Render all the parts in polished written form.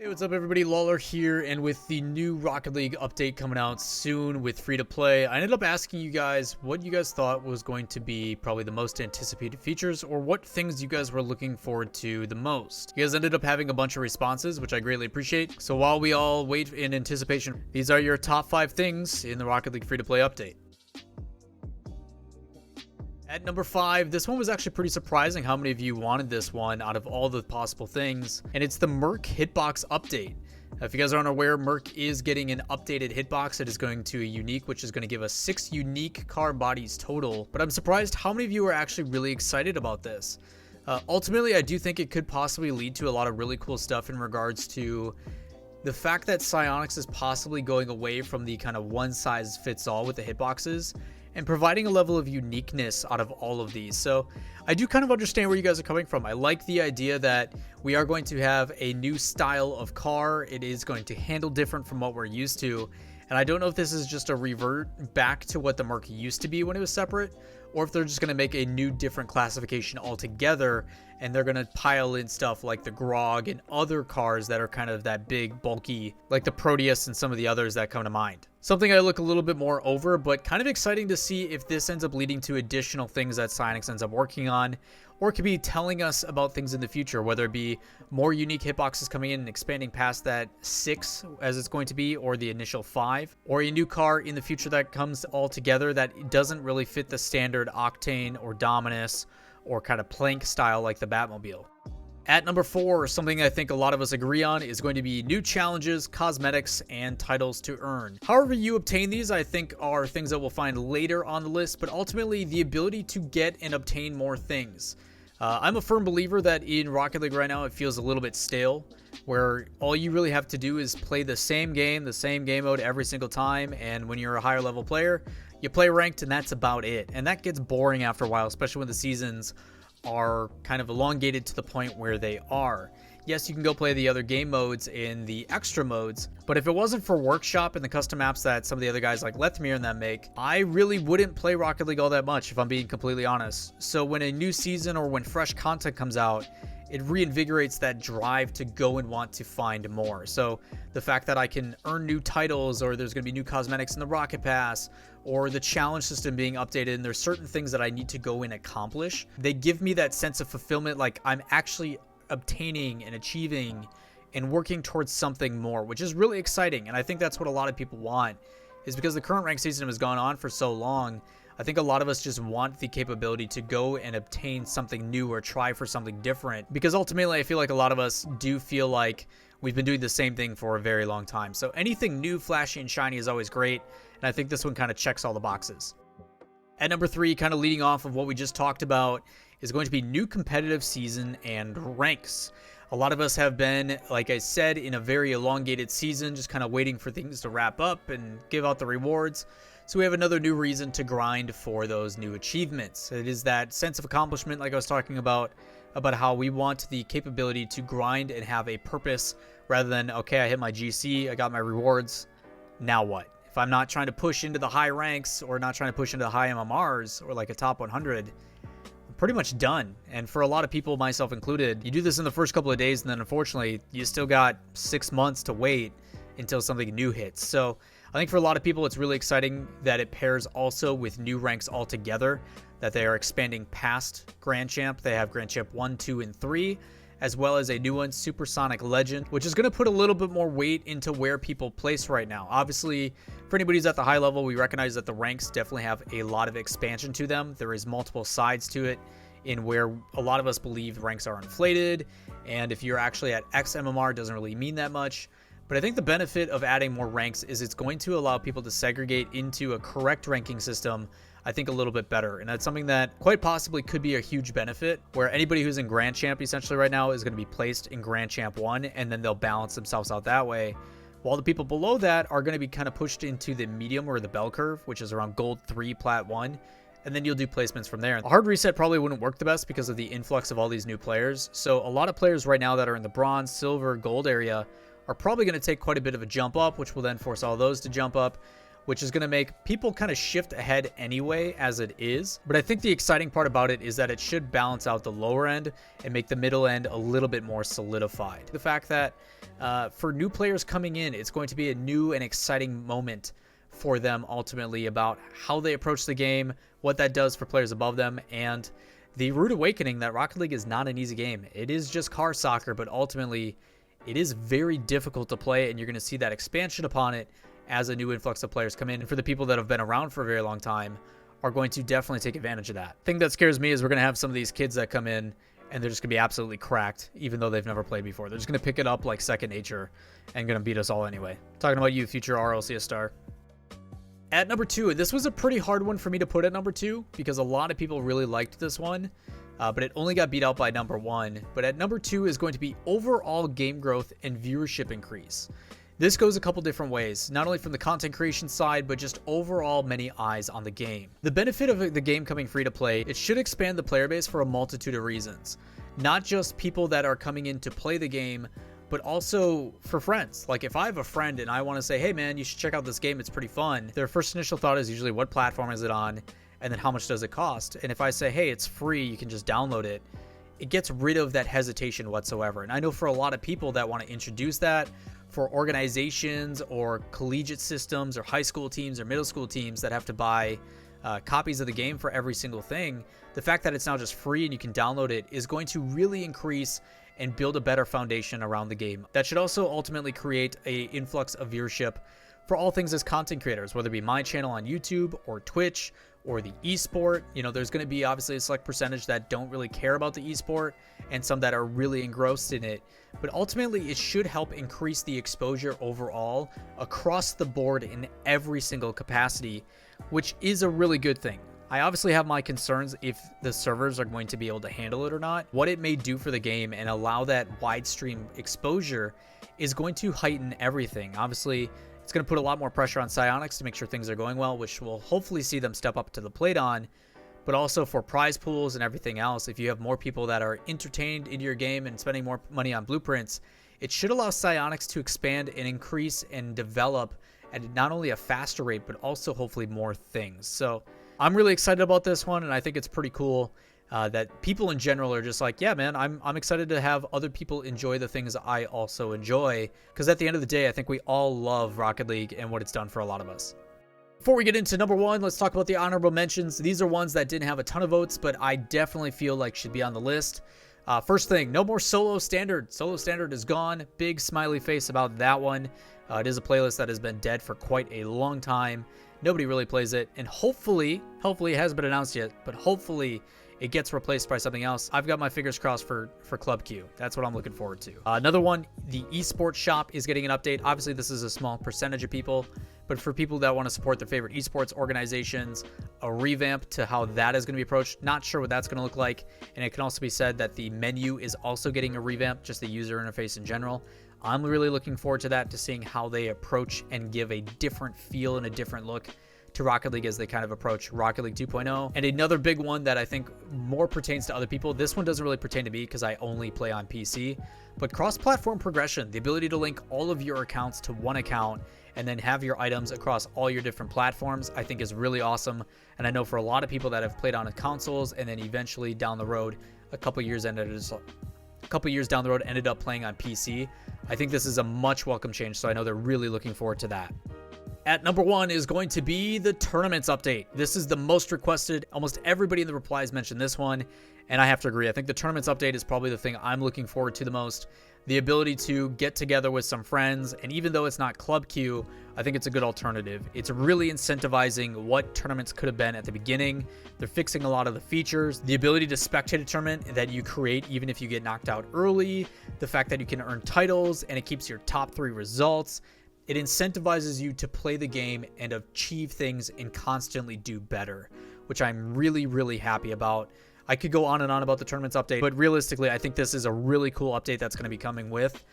Hey, what's up everybody, Lawler here, and with the new Rocket League update coming out soon with free-to-play, I ended up asking you guys what you guys thought was going to be probably the most anticipated features, or what things you guys were looking forward to the most. You guys ended up having a bunch of responses, which I greatly appreciate, so while we all wait in anticipation, these are your top 5 things in the Rocket League free-to-play update. At number 5, this one was actually pretty surprising how many of you wanted this one out of all the possible things, and it's the Merc Hitbox update. If you guys aren't aware, Merc is getting an updated hitbox. It is going to a unique, which is going to give us 6 unique car bodies total, but I'm surprised how many of you are actually really excited about this. Ultimately, I do think it could possibly lead to a lot of really cool stuff in regards to the fact that Psyonix is possibly going away from the kind of one-size-fits-all with the hitboxes and providing a level of uniqueness out of all of these. So I do kind of understand where you guys are coming from. I like the idea that we are going to have a new style of car. It is going to handle different from what we're used to. And I don't know if this is just a revert back to what the Merc used to be when it was separate, or if they're just going to make a new different classification altogether, and they're going to pile in stuff like the Grog and other cars that are kind of that big, bulky, like the Proteus and some of the others that come to mind. Something I look a little bit more over, but kind of exciting to see if this ends up leading to additional things that Psyonix ends up working on, or it could be telling us about things in the future, whether it be more unique hitboxes coming in and expanding past that 6 as it's going to be, or the initial 5, or a new car in the future that comes all together that doesn't really fit the standard Octane or Dominus or kind of plank style like the Batmobile. At number 4, something I think a lot of us agree on is going to be new challenges, cosmetics, and titles to earn. However you obtain these, I think are things that we'll find later on the list, but ultimately the ability to get and obtain more things. I'm a firm believer that in Rocket League right now it feels a little bit stale, where all you really have to do is play the same game mode every single time, and when you're a higher level player, you play ranked and that's about it. And that gets boring after a while, especially when the seasons are kind of elongated to the point where they are. Yes, you can go play the other game modes in the extra modes, but if it wasn't for Workshop and the custom maps that some of the other guys like Lethmir and them make, I really wouldn't play Rocket League all that much, if I'm being completely honest. So when a new season or when fresh content comes out, it reinvigorates that drive to go and want to find more. So the fact that I can earn new titles, or there's going to be new cosmetics in the Rocket Pass, or the challenge system being updated, and there's certain things that I need to go and accomplish, they give me that sense of fulfillment, like I'm actually obtaining and achieving and working towards something more, which is really exciting. And I think that's what a lot of people want, is because the current rank system has gone on for so long. I think a lot of us just want the capability to go and obtain something new or try for something different, because ultimately I feel like a lot of us do feel like we've been doing the same thing for a very long time. So anything new, flashy, and shiny is always great, and I think this one kind of checks all the boxes. At number 3, kind of leading off of what we just talked about, is going to be new competitive season and ranks. A lot of us have been, like I said, in a very elongated season, just kind of waiting for things to wrap up and give out the rewards. So we have another new reason to grind for those new achievements. It is that sense of accomplishment, like I was talking about how we want the capability to grind and have a purpose, rather than, okay, I hit my GC, I got my rewards, now what? If I'm not trying to push into the high ranks, or not trying to push into the high MMRs, or like a top 100, I'm pretty much done. And for a lot of people, myself included, you do this in the first couple of days, and then unfortunately, you still got 6 months to wait until something new hits. So I think for a lot of people, it's really exciting that it pairs also with new ranks altogether, that they are expanding past Grand Champ. They have Grand Champ 1, 2, and 3, as well as a new one, Supersonic Legend, which is going to put a little bit more weight into where people place right now. Obviously, for anybody who's at the high level, we recognize that the ranks definitely have a lot of expansion to them. There is multiple sides to it, in where a lot of us believe ranks are inflated, and if you're actually at X MMR, it doesn't really mean that much. But I think the benefit of adding more ranks is it's going to allow people to segregate into a correct ranking system, I think, a little bit better. And that's something that quite possibly could be a huge benefit, where anybody who's in Grand Champ essentially right now is going to be placed in Grand Champ 1, and then they'll balance themselves out that way, while the people below that are going to be kind of pushed into the medium or the bell curve, which is around Gold 3, Plat 1, and then you'll do placements from there. A hard reset probably wouldn't work the best because of the influx of all these new players. So a lot of players right now that are in the bronze, silver, gold area are probably going to take quite a bit of a jump up, which will then force all those to jump up. which is going to make people kind of shift ahead anyway as it is. But I think the exciting part about it is that it should balance out the lower end and make the middle end a little bit more solidified. The fact that for new players coming in, it's going to be a new and exciting moment for them ultimately about how they approach the game, what that does for players above them, and the rude awakening that Rocket League is not an easy game. It is just car soccer, but ultimately it is very difficult to play, and you're going to see that expansion upon it as a new influx of players come in. And for the people that have been around for a very long time are going to definitely take advantage of that. The thing that scares me is we're going to have some of these kids that come in and they're just going to be absolutely cracked, even though they've never played before. They're just going to pick it up like second nature and going to beat us all anyway. Talking about you, future RLCS star. At number 2, this was a pretty hard one for me to put at number 2 because a lot of people really liked this one, but it only got beat out by number 1. But at number 2 is going to be overall game growth and viewership increase. This goes a couple different ways, not only from the content creation side, but just overall many eyes on the game. The benefit of the game coming free to play, it should expand the player base for a multitude of reasons. Not just people that are coming in to play the game, but also for friends. Like if I have a friend and I want to say, hey man, you should check out this game, it's pretty fun. Their first initial thought is usually what platform is it on? And then how much does it cost? And if I say, hey, it's free, you can just download it, it gets rid of that hesitation whatsoever. And I know for a lot of people that want to introduce that, for organizations or collegiate systems or high school teams or middle school teams that have to buy copies of the game for every single thing, the fact that it's now just free and you can download it is going to really increase and build a better foundation around the game. That should also ultimately create an influx of viewership for all things as content creators, whether it be my channel on YouTube or Twitch or the esport. You know, there's going to be obviously a select percentage that don't really care about the esport and some that are really engrossed in it. But ultimately, it should help increase the exposure overall across the board in every single capacity, which is a really good thing. I obviously have my concerns if the servers are going to be able to handle it or not. What it may do for the game and allow that wide stream exposure is going to heighten everything. Obviously, it's going to put a lot more pressure on Psyonix to make sure things are going well, which will hopefully see them step up to the plate on. But also for prize pools and everything else, if you have more people that are entertained into your game and spending more money on blueprints, it should allow Psyonix to expand and increase and develop at not only a faster rate, but also hopefully more things. So I'm really excited about this one, and I think it's pretty cool that people in general are just like, yeah, man, I'm excited to have other people enjoy the things I also enjoy, because at the end of the day, I think we all love Rocket League and what it's done for a lot of us. Before we get into number 1, let's talk about the honorable mentions. These are ones that didn't have a ton of votes, but I definitely feel like should be on the list. First thing, no more Solo Standard. Solo Standard is gone. Big smiley face about that one. It is a playlist that has been dead for quite a long time. Nobody really plays it, and hopefully it hasn't been announced yet, but hopefully it gets replaced by something else. I've got my fingers crossed for Club Q. That's what I'm looking forward to. Another one, the esports shop is getting an update. Obviously, this is a small percentage of people, but for people that want to support their favorite esports organizations, a revamp to how that is going to be approached. Not sure what that's going to look like. And it can also be said that the menu is also getting a revamp, just the user interface in general. I'm really looking forward to that, to seeing how they approach and give a different feel and a different look to Rocket League as they kind of approach Rocket League 2.0. And another big one that I think more pertains to other people, this one doesn't really pertain to me because I only play on PC, but cross-platform progression, the ability to link all of your accounts to one account and then have your items across all your different platforms, I think is really awesome. And I know for a lot of people that have played on consoles and then eventually down the road, a couple years down the road ended up playing on PC, I think this is a much welcome change, so I know they're really looking forward to that. At number 1 is going to be the tournaments update. This is the most requested. Almost everybody in the replies mentioned this one, and I have to agree. I think the tournaments update is probably the thing I'm looking forward to the most. The ability to get together with some friends, and even though it's not Club Q, I think it's a good alternative. It's really incentivizing what tournaments could have been at the beginning. They're fixing a lot of the features. The ability to spectate a tournament that you create even if you get knocked out early. The fact that you can earn titles and it keeps your top 3 results. It incentivizes you to play the game and achieve things and constantly do better, which I'm really, really happy about. I could go on and on about the tournaments update, but realistically, I think this is a really cool update that's going to be coming with.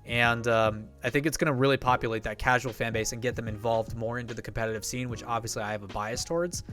And I think it's going to really populate that casual fan base and get them involved more into the competitive scene, which obviously I have a bias towards.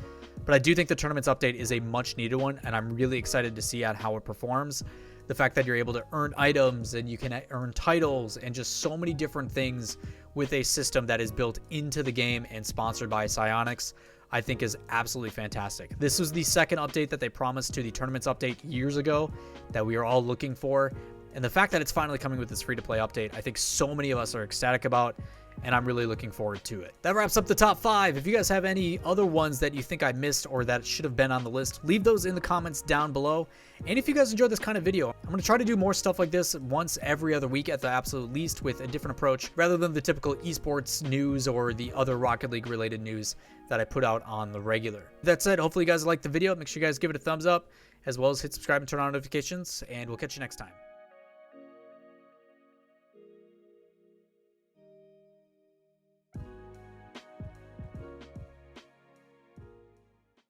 But I do think the tournaments update is a much needed one, and I'm really excited to see how it performs. the fact that you're able to earn items and you can earn titles and just so many different things with a system that is built into the game and sponsored by Psyonix, I think is absolutely fantastic. This was the second update that they promised to the tournaments update years ago that we are all looking for. And the fact that it's finally coming with this free-to-play update, I think so many of us are ecstatic about, and I'm really looking forward to it. That wraps up the top 5. If you guys have any other ones that you think I missed or that should have been on the list, leave those in the comments down below. And if you guys enjoyed this kind of video, I'm going to try to do more stuff like this once every other week at the absolute least, with a different approach rather than the typical esports news or the other Rocket League related news that I put out on the regular. That said, hopefully you guys liked the video. Make sure you guys give it a thumbs up, as well as hit subscribe and turn on notifications, and we'll catch you next time.